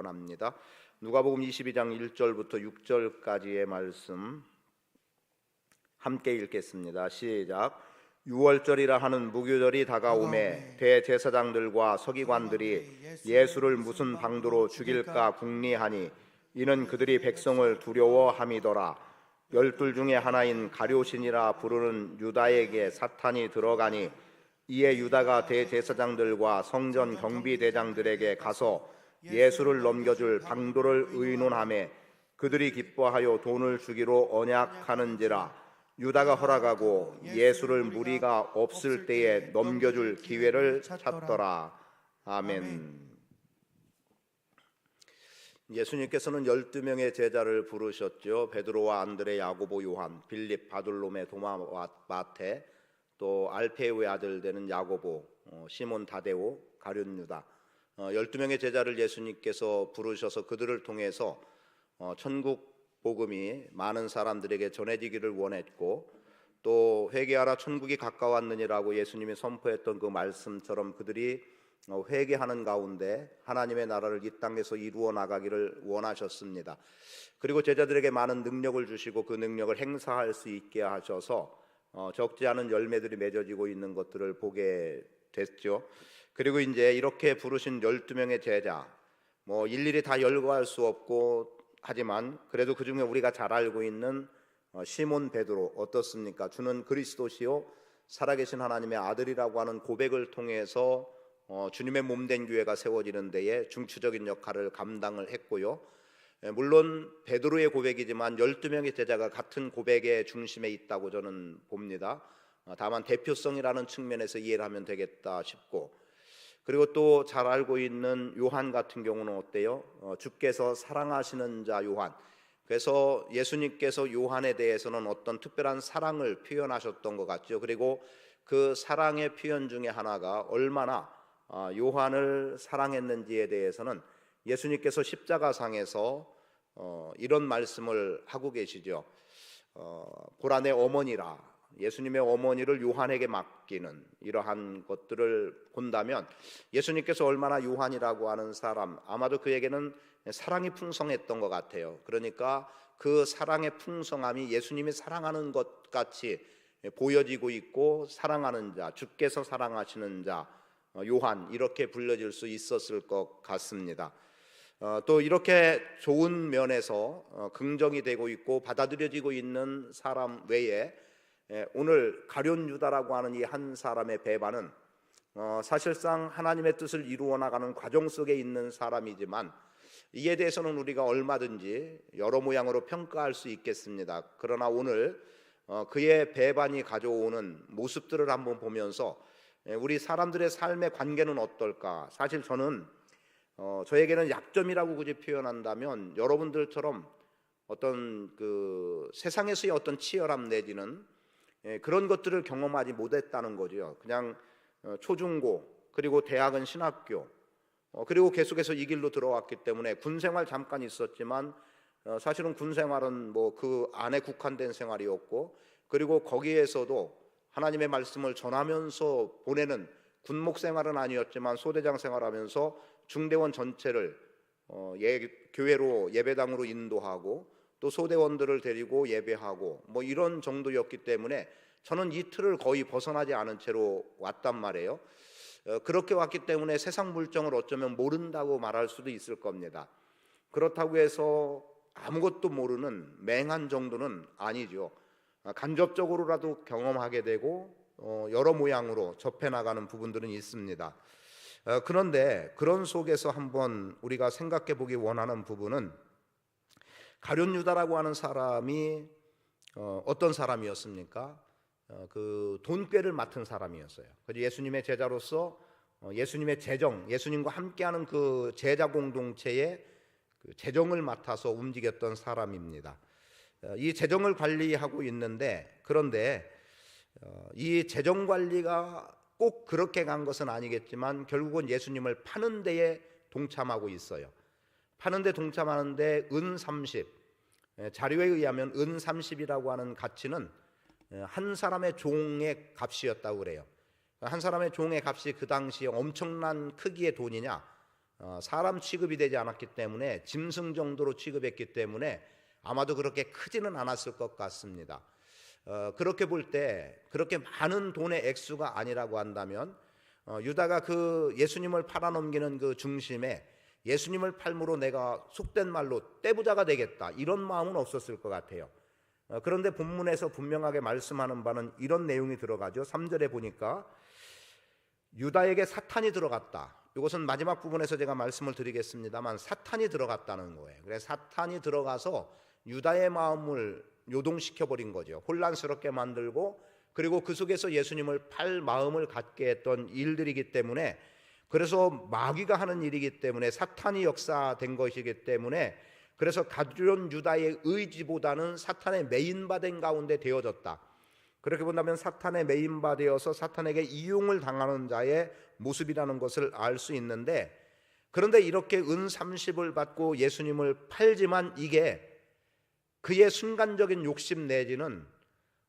원합니다. 누가복음 22장 1절부터 6절까지의 말씀 함께 읽겠습니다. 시작. 유월절이라 하는 무교절이 다가오매 대제사장들과 서기관들이 예수를 무슨 방도로 죽일까 궁리하니 이는 그들이 백성을 두려워함이더라. 12 중에 하나인 가룟신이라 부르는 유다에게 사탄이 들어가니 이에 유다가 대제사장들과 성전 경비대장들에게 가서 예수를 넘겨줄 방도를 의논하매 그들이 기뻐하여 돈을 주기로 언약하는지라. 유다가 허락하고 예수를 무리가 없을 때에 넘겨줄 기회를 찾더라. 아멘. 예수님께서는 12명의 제자를 부르셨죠. 베드로와 안드레, 야고보, 요한, 빌립, 바돌로메, 도마, 마테, 또 알페우의 아들 되는 야고보, 시몬, 다데오, 가룟 유다, 12명의 제자를 예수님께서 부르셔서 그들을 통해서 천국 복음이 많은 사람들에게 전해지기를 원했고, 또 회개하라 천국이 가까웠느니라고 예수님이 선포했던 그 말씀처럼 그들이 회개하는 가운데 하나님의 나라를 이 땅에서 이루어 나가기를 원하셨습니다. 그리고 제자들에게 많은 능력을 주시고 그 능력을 행사할 수 있게 하셔서 적지 않은 열매들이 맺어지고 있는 것들을 보게 됐죠. 그리고 이제 이렇게 부르신 12명의 제자, 일일이 다 열거할 수 없고 하지만 그래도 그 중에 우리가 잘 알고 있는 시몬 베드로 어떻습니까? 주는 그리스도시요 살아계신 하나님의 아들이라고 하는 고백을 통해서 주님의 몸된 교회가 세워지는 데에 중추적인 역할을 감당을 했고요. 물론 베드로의 고백이지만 12명의 제자가 같은 고백의 중심에 있다고 저는 봅니다. 다만 대표성이라는 측면에서 이해를 하면 되겠다 싶고, 그리고 또 잘 알고 있는 요한 같은 경우는 어때요? 주께서 사랑하시는 자 요한. 그래서 예수님께서 요한에 대해서는 어떤 특별한 사랑을 표현하셨던 것 같죠. 그리고 그 사랑의 표현 중에 하나가 얼마나 요한을 사랑했는지에 대해서는 예수님께서 십자가상에서 이런 말씀을 하고 계시죠. 보라 내 어머니라. 예수님의 어머니를 요한에게 맡기는 이러한 것들을 본다면 예수님께서 얼마나 요한이라고 하는 사람, 아마도 그에게는 사랑이 풍성했던 것 같아요. 그러니까 그 사랑의 풍성함이 예수님이 사랑하는 것 같이 보여지고 있고, 사랑하는 자, 주께서 사랑하시는 자 요한, 이렇게 불려질 수 있었을 것 같습니다. 또 이렇게 좋은 면에서 긍정이 되고 있고 받아들여지고 있는 사람 외에 오늘 가룟 유다라고 하는 이 한 사람의 배반은 사실상 하나님의 뜻을 이루어 나가는 과정 속에 있는 사람이지만 이에 대해서는 우리가 얼마든지 여러 모양으로 평가할 수 있겠습니다. 그러나 오늘 그의 배반이 가져오는 모습들을 한번 보면서 우리 사람들의 삶의 관계는 어떨까? 사실 저는 저에게는 약점이라고 굳이 표현한다면 여러분들처럼 어떤 그 세상에서의 어떤 치열함 내지는 그런 것들을 경험하지 못했다는 거죠. 그냥 초중고 그리고 대학은 신학교 그리고 계속해서 이 길로 들어왔기 때문에 군생활 잠깐 있었지만 사실은 군생활은 그 안에 국한된 생활이었고, 그리고 거기에서도 하나님의 말씀을 전하면서 보내는 군목 생활은 아니었지만 소대장 생활하면서 중대원 전체를 교회로 예배당으로 인도하고 또 소대원들을 데리고 예배하고 이런 정도였기 때문에 저는 이 틀을 거의 벗어나지 않은 채로 왔단 말이에요. 그렇게 왔기 때문에 세상 물정을 어쩌면 모른다고 말할 수도 있을 겁니다. 그렇다고 해서 아무것도 모르는 맹한 정도는 아니죠. 간접적으로라도 경험하게 되고 여러 모양으로 접해나가는 부분들은 있습니다. 그런데 그런 속에서 한번 우리가 생각해 보기 원하는 부분은 가룟 유다라고 하는 사람이 어떤 사람이었습니까? 그 돈꾀를 맡은 사람이었어요. 그래서 예수님의 제자로서 예수님의 재정, 예수님과 함께하는 그 제자 공동체의 그 재정을 맡아서 움직였던 사람입니다. 이 재정을 관리하고 있는데, 그런데 이 재정 관리가 꼭 그렇게 간 것은 아니겠지만 결국은 예수님을 파는 데에 동참하고 있어요. 파는 데 동참하는데 은 30, 자료에 의하면 은 30이라고 하는 가치는 한 사람의 종의 값이었다고 그래요. 한 사람의 종의 값이 그 당시에 엄청난 크기의 돈이냐? 사람 취급이 되지 않았기 때문에 짐승 정도로 취급했기 때문에 아마도 그렇게 크지는 않았을 것 같습니다. 그렇게 볼 때 그렇게 많은 돈의 액수가 아니라고 한다면 유다가 그 예수님을 팔아넘기는 그 중심에 예수님을 팔므로 내가 속된 말로 떼부자가 되겠다 이런 마음은 없었을 것 같아요. 그런데 본문에서 분명하게 말씀하는 바는 이런 내용이 들어가죠. 3절에 보니까 유다에게 사탄이 들어갔다. 이것은 마지막 부분에서 제가 말씀을 드리겠습니다만 사탄이 들어갔다는 거예요. 그래서 사탄이 들어가서 유다의 마음을 요동시켜버린 거죠. 혼란스럽게 만들고 그리고 그 속에서 예수님을 팔 마음을 갖게 했던 일들이기 때문에 그래서 마귀가 하는 일이기 때문에 사탄이 역사된 것이기 때문에 그래서 가룟 유다의 의지보다는 사탄의 메인바된 가운데 되어졌다. 그렇게 본다면 사탄의 메인바 되어서 사탄에게 이용을 당하는 자의 모습이라는 것을 알 수 있는데 그런데 이렇게 은 30을 받고 예수님을 팔지만 이게 그의 순간적인 욕심 내지는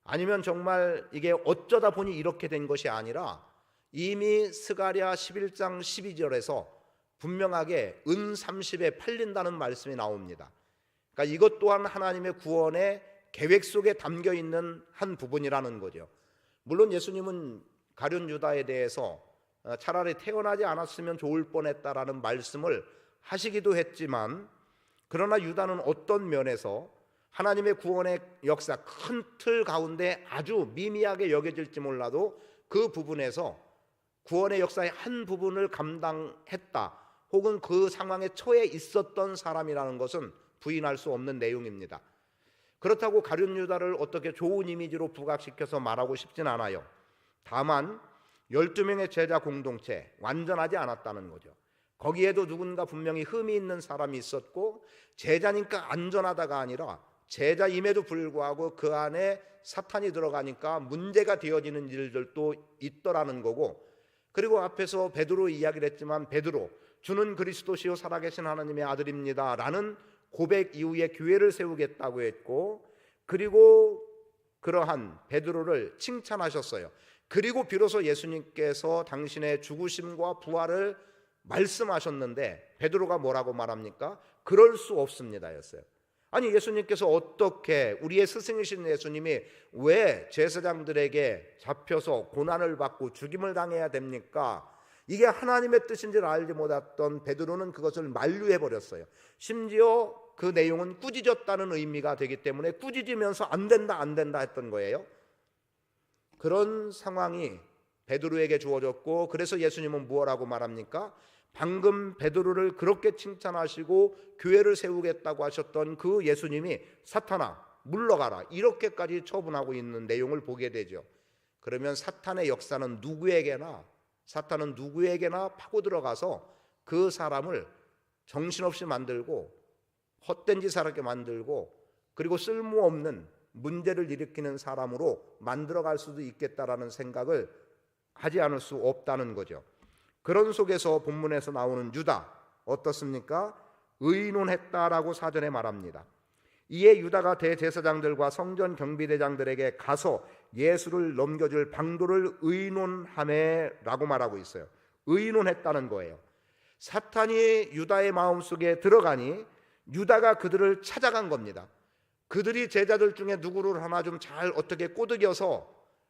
아니면 정말 이게 어쩌다 보니 이렇게 된 것이 아니라 이미 스가랴 11장 12절에서 분명하게 은 30에 팔린다는 말씀이 나옵니다. 그러니까 이것 또한 하나님의 구원의 계획 속에 담겨 있는 한 부분이라는 거죠. 물론 예수님은 가룟 유다에 대해서 차라리 태어나지 않았으면 좋을 뻔했다라는 말씀을 하시기도 했지만 그러나 유다는 어떤 면에서 하나님의 구원의 역사 큰 틀 가운데 아주 미미하게 여겨질지 몰라도 그 부분에서 구원의 역사의 한 부분을 감당했다 혹은 그 상황에 처해 있었던 사람이라는 것은 부인할 수 없는 내용입니다. 그렇다고 가룟 유다를 어떻게 좋은 이미지로 부각시켜서 말하고 싶진 않아요. 다만 12명의 제자 공동체 완전하지 않았다는 거죠. 거기에도 누군가 분명히 흠이 있는 사람이 있었고 제자니까 안전하다가 아니라 제자임에도 불구하고 그 안에 사탄이 들어가니까 문제가 되어지는 일들도 있더라는 거고 그리고 앞에서 베드로 이야기를 했지만 베드로 주는 그리스도시요 살아계신 하나님의 아들입니다 라는 고백 이후에 교회를 세우겠다고 했고 그리고 그러한 베드로를 칭찬하셨어요. 그리고 비로소 예수님께서 당신의 죽으심과 부활을 말씀하셨는데 베드로가 뭐라고 말합니까? 그럴 수 없습니다 였어요. 아니 예수님께서 어떻게 우리의 스승이신 예수님이 왜 제사장들에게 잡혀서 고난을 받고 죽임을 당해야 됩니까? 이게 하나님의 뜻인지를 알지 못했던 베드로는 그것을 만류해버렸어요. 심지어 그 내용은 꾸짖었다는 의미가 되기 때문에 꾸짖으면서 안 된다 했던 거예요. 그런 상황이 베드로에게 주어졌고 그래서 예수님은 무엇라고 말합니까? 방금 베드로를 그렇게 칭찬하시고 교회를 세우겠다고 하셨던 그 예수님이 사탄아 물러가라 이렇게까지 처분하고 있는 내용을 보게 되죠. 그러면 사탄의 역사는 사탄은 누구에게나 파고 들어가서 그 사람을 정신없이 만들고 헛된 짓 하게 만들고 그리고 쓸모없는 문제를 일으키는 사람으로 만들어갈 수도 있겠다라는 생각을 하지 않을 수 없다는 거죠. 그런 속에서 본문에서 나오는 유다 어떻습니까? 의논했다라고 사전에 말합니다. 이에 유다가 대제사장들과 성전 경비대장들에게 가서 예수를 넘겨줄 방도를 의논하매라고 말하고 있어요. 의논했다는 거예요. 사탄이 유다의 마음속에 들어가니 유다가 그들을 찾아간 겁니다. 그들이 제자들 중에 누구를 하나 좀 잘 어떻게 꼬드겨서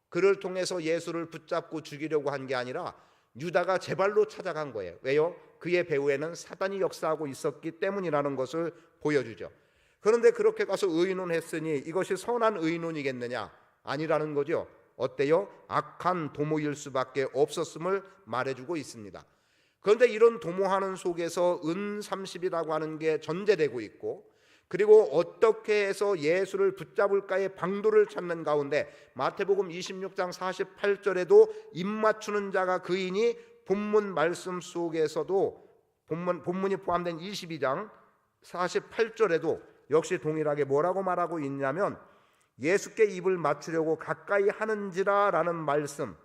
그를 통해서 예수를 붙잡고 죽이려고 한 게 아니라 유다가 제 발로 찾아간 거예요. 왜요? 그의 배후에는 사단이 역사하고 있었기 때문이라는 것을 보여주죠. 그런데 그렇게 가서 의논했으니 이것이 선한 의논이겠느냐? 아니라는 거죠. 어때요? 악한 도모일 수밖에 없었음을 말해주고 있습니다. 그런데 이런 도모하는 속에서 은 30이라고 하는 게 전제되고 있고 그리고 어떻게 해서 예수를 붙잡을까의 방도를 찾는 가운데 마태복음 26장 48절에도 입맞추는 자가 그이니 본문 말씀 속에서도 본문이 포함된 22장 48절에도 역시 동일하게 뭐라고 말하고 있냐면 예수께 입을 맞추려고 가까이 하는지라 라는 말씀.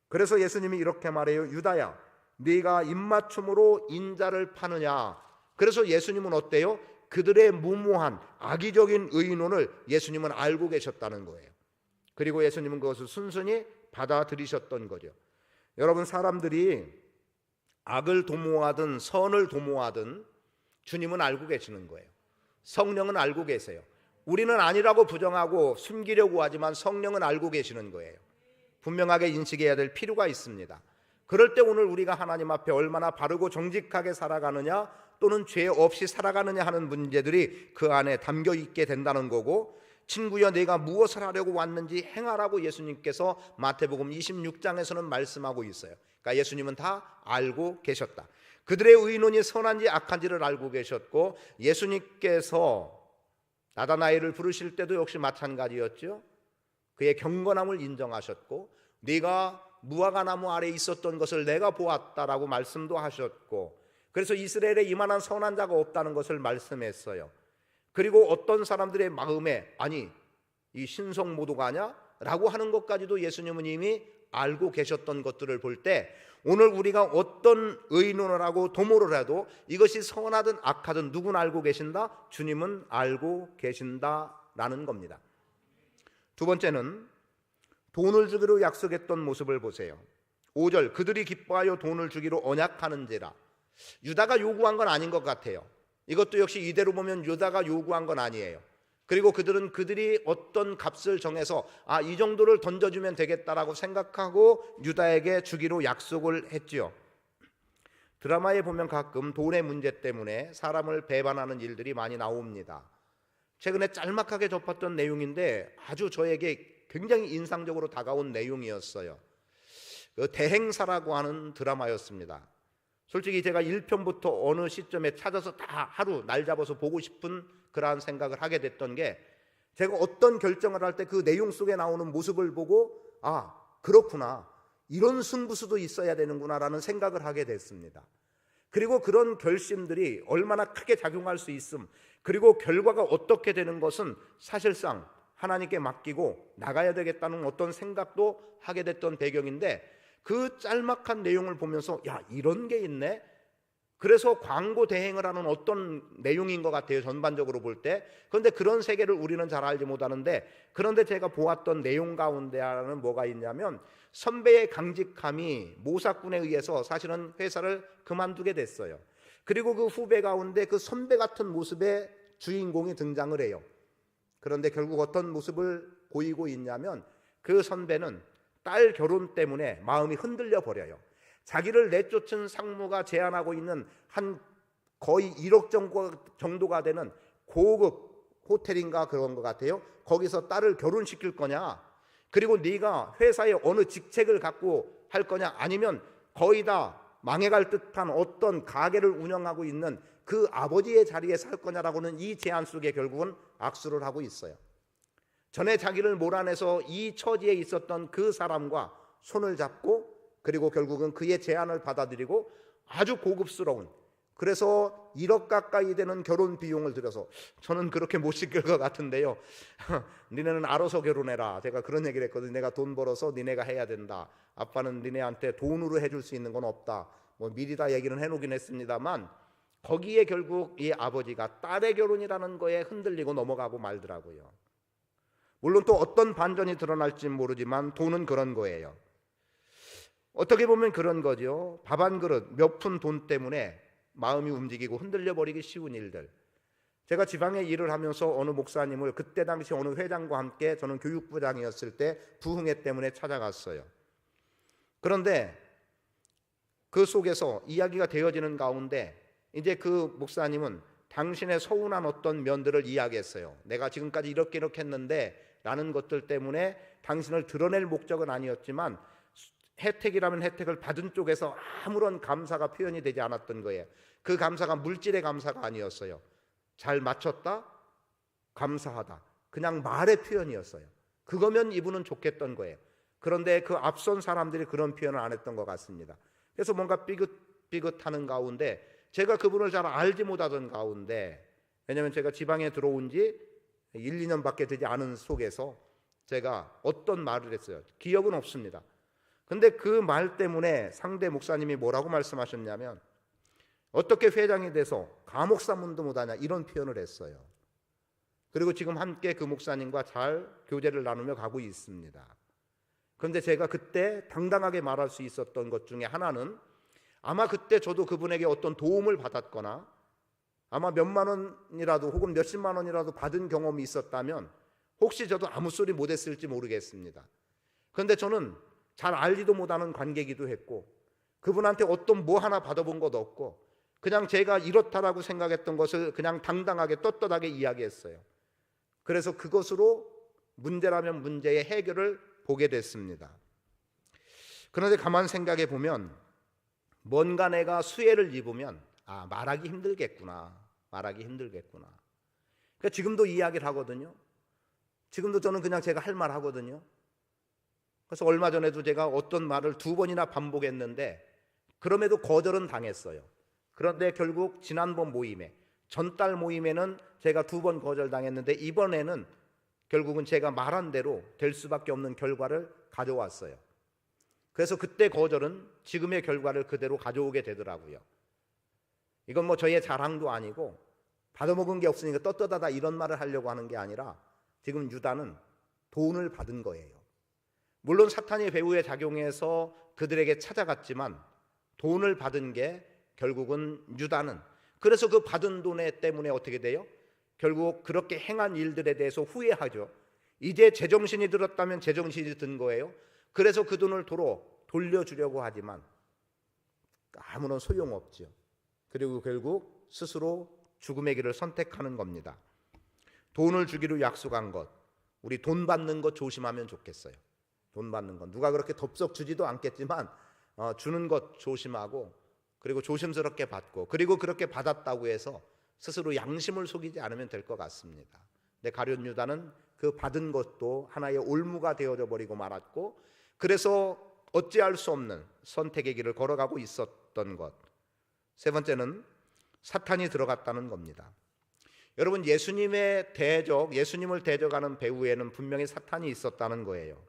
그래서 예수님이 이렇게 말해요. 유다야 네가 입맞춤으로 인자를 파느냐. 그래서 예수님은 어때요? 그들의 무모한 악의적인 의논을 예수님은 알고 계셨다는 거예요. 그리고 예수님은 그것을 순순히 받아들이셨던 거죠. 여러분 사람들이 악을 도모하든 선을 도모하든 주님은 알고 계시는 거예요. 성령은 알고 계세요. 우리는 아니라고 부정하고 숨기려고 하지만 성령은 알고 계시는 거예요. 분명하게 인식해야 될 필요가 있습니다. 그럴 때 오늘 우리가 하나님 앞에 얼마나 바르고 정직하게 살아가느냐 또는 죄 없이 살아가느냐 하는 문제들이 그 안에 담겨 있게 된다는 거고, 친구여 내가 무엇을 하려고 왔는지 행하라고 예수님께서 마태복음 26장에서는 말씀하고 있어요. 그러니까 예수님은 다 알고 계셨다. 그들의 의논이 선한지 악한지를 알고 계셨고, 예수님께서 나다나엘을 부르실 때도 역시 마찬가지였죠. 그의 경건함을 인정하셨고, 네가 무화과 나무 아래에 있었던 것을 내가 보았다라고 말씀도 하셨고, 그래서 이스라엘에 이만한 선한 자가 없다는 것을 말씀했어요. 그리고 어떤 사람들의 마음에 아니 이 신성모독하냐? 라고 하는 것까지도 예수님은 이미 알고 계셨던 것들을 볼 때, 오늘 우리가 어떤 의논을 하고 도모를 해도 이것이 선하든 악하든 누구는 알고 계신다? 주님은 알고 계신다라는 겁니다. 두 번째는 돈을 주기로 약속했던 모습을 보세요. 5절 그들이 기뻐하여 돈을 주기로 언약하는지라. 유다가 요구한 건 아닌 것 같아요. 이것도 역시 이대로 보면 유다가 요구한 건 아니에요. 그리고 그들이 어떤 값을 정해서 이 정도를 던져주면 되겠다라고 생각하고 유다에게 주기로 약속을 했지요. 드라마에 보면 가끔 돈의 문제 때문에 사람을 배반하는 일들이 많이 나옵니다. 최근에 짤막하게 접했던 내용인데 아주 저에게 굉장히 인상적으로 다가온 내용이었어요. 대행사라고 하는 드라마였습니다. 솔직히 제가 1편부터 어느 시점에 찾아서 다 하루 날 잡아서 보고 싶은 그러한 생각을 하게 됐던 게, 제가 어떤 결정을 할 때 그 내용 속에 나오는 모습을 보고 그렇구나, 이런 승부수도 있어야 되는구나 라는 생각을 하게 됐습니다. 그리고 그런 결심들이 얼마나 크게 작용할 수 있음, 그리고 결과가 어떻게 되는 것은 사실상 하나님께 맡기고 나가야 되겠다는 어떤 생각도 하게 됐던 배경인데, 그 짤막한 내용을 보면서 이런 게 있네. 그래서 광고 대행을 하는 어떤 내용인 것 같아요, 전반적으로 볼 때. 그런데 그런 세계를 우리는 잘 알지 못하는데, 그런데 제가 보았던 내용 가운데 하나는 뭐가 있냐면, 선배의 강직함이 모사꾼에 의해서 사실은 회사를 그만두게 됐어요. 그리고 그 후배 가운데 그 선배 같은 모습의 주인공이 등장을 해요. 그런데 결국 어떤 모습을 보이고 있냐면, 그 선배는 딸 결혼 때문에 마음이 흔들려 버려요. 자기를 내쫓은 상무가 제안하고 있는 한 거의 1억 정도가 되는 고급 호텔인가 그런 것 같아요. 거기서 딸을 결혼시킬 거냐, 그리고 네가 회사에 어느 직책을 갖고 할 거냐, 아니면 거의 다 망해갈 듯한 어떤 가게를 운영하고 있는 그 아버지의 자리에 살 거냐라고는 이 제안 속에 결국은 악수를 하고 있어요. 전에 자기를 몰아내서 이 처지에 있었던 그 사람과 손을 잡고, 그리고 결국은 그의 제안을 받아들이고 아주 고급스러운, 그래서 1억 가까이 되는 결혼 비용을 들여서, 저는 그렇게 못 시킬 것 같은데요. 니네는 알아서 결혼해라. 제가 그런 얘기를 했거든요. 내가 돈 벌어서 니네가 해야 된다. 아빠는 니네한테 돈으로 해줄 수 있는 건 없다. 미리 다 얘기는 해놓긴 했습니다만, 거기에 결국 이 아버지가 딸의 결혼이라는 거에 흔들리고 넘어가고 말더라고요. 물론 또 어떤 반전이 드러날지 모르지만 돈은 그런 거예요. 어떻게 보면 그런 거죠. 밥 한 그릇, 몇 푼 돈 때문에 마음이 움직이고 흔들려 버리기 쉬운 일들. 제가 지방에 일을 하면서 어느 목사님을, 그때 당시 어느 회장과 함께 저는 교육부장이었을 때 부흥회 때문에 찾아갔어요. 그런데 그 속에서 이야기가 되어지는 가운데 이제 그 목사님은 당신의 서운한 어떤 면들을 이야기했어요. 내가 지금까지 이렇게 했는데 라는 것들 때문에 당신을 드러낼 목적은 아니었지만, 혜택이라면 혜택을 받은 쪽에서 아무런 감사가 표현이 되지 않았던 거예요. 그 감사가 물질의 감사가 아니었어요. 잘 맞췄다? 감사하다. 그냥 말의 표현이었어요. 그거면 이분은 좋겠던 거예요. 그런데 그 앞선 사람들이 그런 표현을 안 했던 것 같습니다. 그래서 뭔가 삐긋삐긋하는 가운데, 제가 그분을 잘 알지 못하던 가운데, 왜냐하면 제가 지방에 들어온 지 1, 2년밖에 되지 않은 속에서 제가 어떤 말을 했어요. 기억은 없습니다. 근데 그 말 때문에 상대 목사님이 뭐라고 말씀하셨냐면, 어떻게 회장이 돼서 감옥사문도 못하냐, 이런 표현을 했어요. 그리고 지금 함께 그 목사님과 잘 교제를 나누며 가고 있습니다. 그런데 제가 그때 당당하게 말할 수 있었던 것 중에 하나는, 아마 그때 저도 그분에게 어떤 도움을 받았거나 아마 몇만 원이라도 혹은 몇십만 원이라도 받은 경험이 있었다면 혹시 저도 아무 소리 못했을지 모르겠습니다. 그런데 저는 잘 알지도 못하는 관계이기도 했고 그분한테 어떤 뭐 하나 받아본 것도 없고 그냥 제가 이렇다라고 생각했던 것을 그냥 당당하게 떳떳하게 이야기했어요. 그래서 그것으로 문제라면 문제의 해결을 보게 됐습니다. 그런데 가만 생각해 보면 뭔가 내가 수혜를 입으면 말하기 힘들겠구나. 그러니까 지금도 이야기를 하거든요. 지금도 저는 그냥 제가 할 말 하거든요. 그래서 얼마 전에도 제가 어떤 말을 2번이나 반복했는데 그럼에도 거절은 당했어요. 그런데 결국 지난번 모임에 전달 모임에는 제가 2번 거절당했는데 이번에는 결국은 제가 말한 대로 될 수밖에 없는 결과를 가져왔어요. 그래서 그때 거절은 지금의 결과를 그대로 가져오게 되더라고요. 이건 뭐 저의 자랑도 아니고 받아먹은 게 없으니까 떳떳하다 이런 말을 하려고 하는 게 아니라 지금 유다는 돈을 받은 거예요. 물론 사탄이 배후에 작용해서 그들에게 찾아갔지만 돈을 받은 게 결국은 유다는 그래서 그 받은 돈 때문에 어떻게 돼요? 결국 그렇게 행한 일들에 대해서 후회하죠. 이제 제정신이 들었다면 제정신이 든 거예요. 그래서 그 돈을 도로 돌려주려고 하지만 아무런 소용없죠. 그리고 결국 스스로 죽음의 길을 선택하는 겁니다. 돈을 주기로 약속한 것, 우리 돈 받는 것 조심하면 좋겠어요. 돈 받는 것 누가 그렇게 덥석 주지도 않겠지만 주는 것 조심하고 그리고 조심스럽게 받고 그리고 그렇게 받았다고 해서 스스로 양심을 속이지 않으면 될 것 같습니다. 근데 가룟 유다는 그 받은 것도 하나의 올무가 되어져 버리고 말았고 그래서 어찌할 수 없는 선택의 길을 걸어가고 있었던 것. 세 번째는 사탄이 들어갔다는 겁니다. 여러분 예수님의 대적, 예수님을 대적하는 배후에는 분명히 사탄이 있었다는 거예요.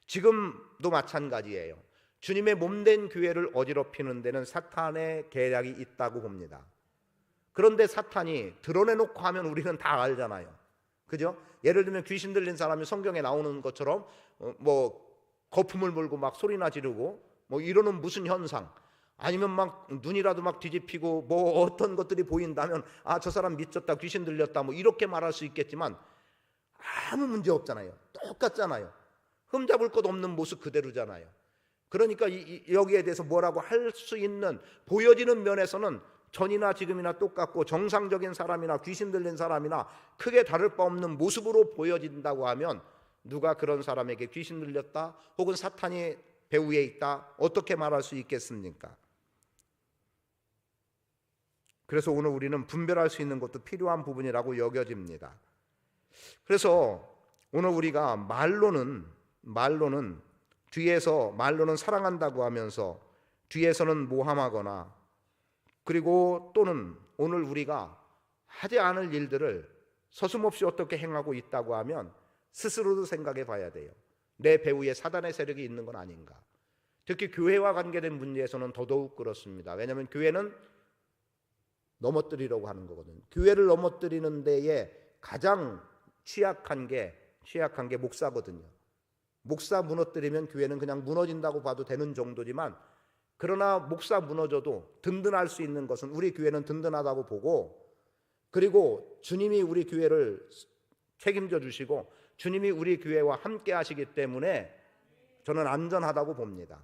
지금도 마찬가지예요. 주님의 몸된 교회를 어지럽히는 데는 사탄의 계략이 있다고 봅니다. 그런데 사탄이 드러내놓고 하면 우리는 다 알잖아요. 그죠? 예를 들면 귀신 들린 사람이 성경에 나오는 것처럼 뭐 거품을 물고 막 소리나 지르고 뭐 이러는 무슨 현상 아니면 막 눈이라도 막 뒤집히고 뭐 어떤 것들이 보인다면 저 사람 미쳤다 귀신 들렸다 뭐 이렇게 말할 수 있겠지만 아무 문제 없잖아요. 똑같잖아요. 흠잡을 것 없는 모습 그대로잖아요. 그러니까 여기에 대해서 뭐라고 할 수 있는 보여지는 면에서는 전이나 지금이나 똑같고 정상적인 사람이나 귀신 들린 사람이나 크게 다를 바 없는 모습으로 보여진다고 하면 누가 그런 사람에게 귀신 들렸다 혹은 사탄이 배후에 있다 어떻게 말할 수 있겠습니까? 그래서 오늘 우리는 분별할 수 있는 것도 필요한 부분이라고 여겨집니다. 그래서 오늘 우리가 말로는 사랑한다고 하면서 뒤에서는 모함하거나 그리고 또는 오늘 우리가 하지 않을 일들을 서슴없이 어떻게 행하고 있다고 하면 스스로도 생각해 봐야 돼요. 내 배후에 사단의 세력이 있는 건 아닌가. 특히 교회와 관계된 문제에서는 더더욱 그렇습니다. 왜냐하면 교회는 넘어뜨리려고 하는 거거든요. 교회를 넘어뜨리는 데에 가장 취약한 게 목사거든요. 목사 무너뜨리면 교회는 그냥 무너진다고 봐도 되는 정도지만 그러나 목사 무너져도 든든할 수 있는 것은 우리 교회는 든든하다고 보고 그리고 주님이 우리 교회를 책임져 주시고 주님이 우리 교회와 함께 하시기 때문에 저는 안전하다고 봅니다.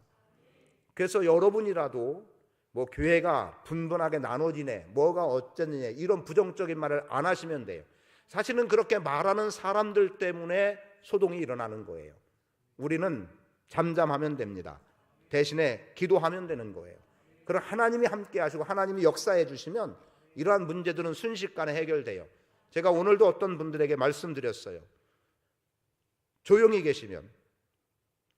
그래서 여러분이라도 뭐 교회가 분분하게 나눠지네 뭐가 어쩌느냐 이런 부정적인 말을 안 하시면 돼요. 사실은 그렇게 말하는 사람들 때문에 소동이 일어나는 거예요. 우리는 잠잠하면 됩니다. 대신에 기도하면 되는 거예요. 그럼 하나님이 함께 하시고 하나님이 역사해 주시면 이러한 문제들은 순식간에 해결돼요. 제가 오늘도 어떤 분들에게 말씀드렸어요. 조용히 계시면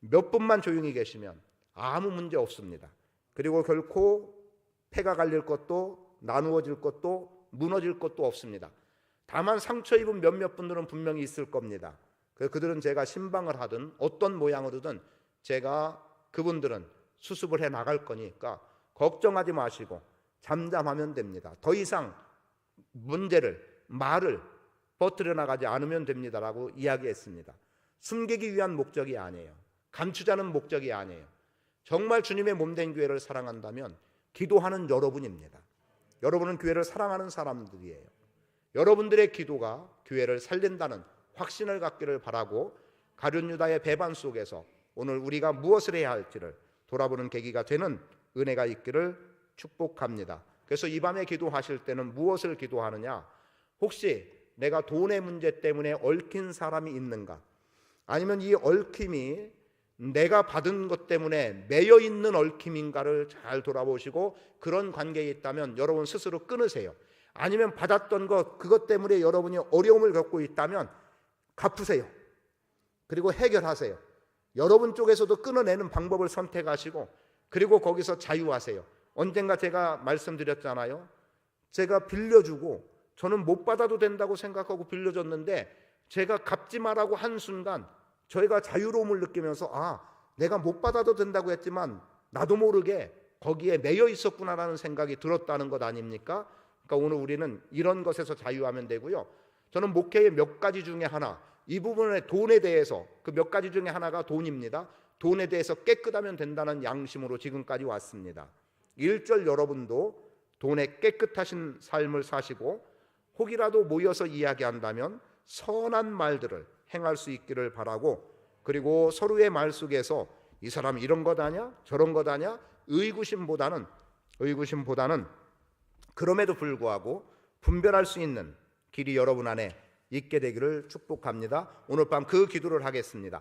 몇 분만 조용히 계시면 아무 문제 없습니다. 그리고 결코 패가 갈릴 것도 나누어질 것도 무너질 것도 없습니다. 다만 상처 입은 몇몇 분들은 분명히 있을 겁니다. 그들은 제가 신방을 하든 어떤 모양으로든 제가 그분들은 수습을 해 나갈 거니까 걱정하지 마시고 잠잠하면 됩니다. 더 이상 말을 버뜨려 나가지 않으면 됩니다라고 이야기했습니다. 숨기기 위한 목적이 아니에요. 감추자는 목적이 아니에요. 정말 주님의 몸된 교회를 사랑한다면 기도하는 여러분입니다. 여러분은 교회를 사랑하는 사람들이에요. 여러분들의 기도가 교회를 살린다는 확신을 갖기를 바라고, 가룟 유다의 배반 속에서 오늘 우리가 무엇을 해야 할지를 돌아보는 계기가 되는 은혜가 있기를 축복합니다. 그래서 이 밤에 기도하실 때는 무엇을 기도하느냐? 혹시 내가 돈의 문제 때문에 얽힌 사람이 있는가? 아니면 이 얽힘이 내가 받은 것 때문에 매여 있는 얽힘인가를 잘 돌아보시고, 그런 관계에 있다면 여러분 스스로 끊으세요. 아니면 받았던 것, 그것 때문에 여러분이 어려움을 겪고 있다면 갚으세요. 그리고 해결하세요. 여러분 쪽에서도 끊어내는 방법을 선택하시고, 그리고 거기서 자유하세요. 언젠가 제가 말씀드렸잖아요. 제가 빌려주고 저는 못 받아도 된다고 생각하고 빌려줬는데, 제가 갚지 말라고 한 순간 저희가 자유로움을 느끼면서 내가 못 받아도 된다고 했지만 나도 모르게 거기에 매여 있었구나라는 생각이 들었다는 것 아닙니까? 그러니까 오늘 우리는 이런 것에서 자유하면 되고요. 저는 목회의 몇 가지 중에 하나, 이 부분의 돈에 대해서, 그 몇 가지 중에 하나가 돈입니다. 돈에 대해서 깨끗하면 된다는 양심으로 지금까지 왔습니다. 1절 여러분도 돈에 깨끗하신 삶을 사시고 혹이라도 모여서 이야기한다면 선한 말들을 행할 수 있기를 바라고, 그리고 서로의 말 속에서 이 사람 이런 거다냐 저런 거다냐 의구심보다는 그럼에도 불구하고 분별할 수 있는 길이 여러분 안에 있게 되기를 축복합니다. 오늘 밤 그 기도를 하겠습니다.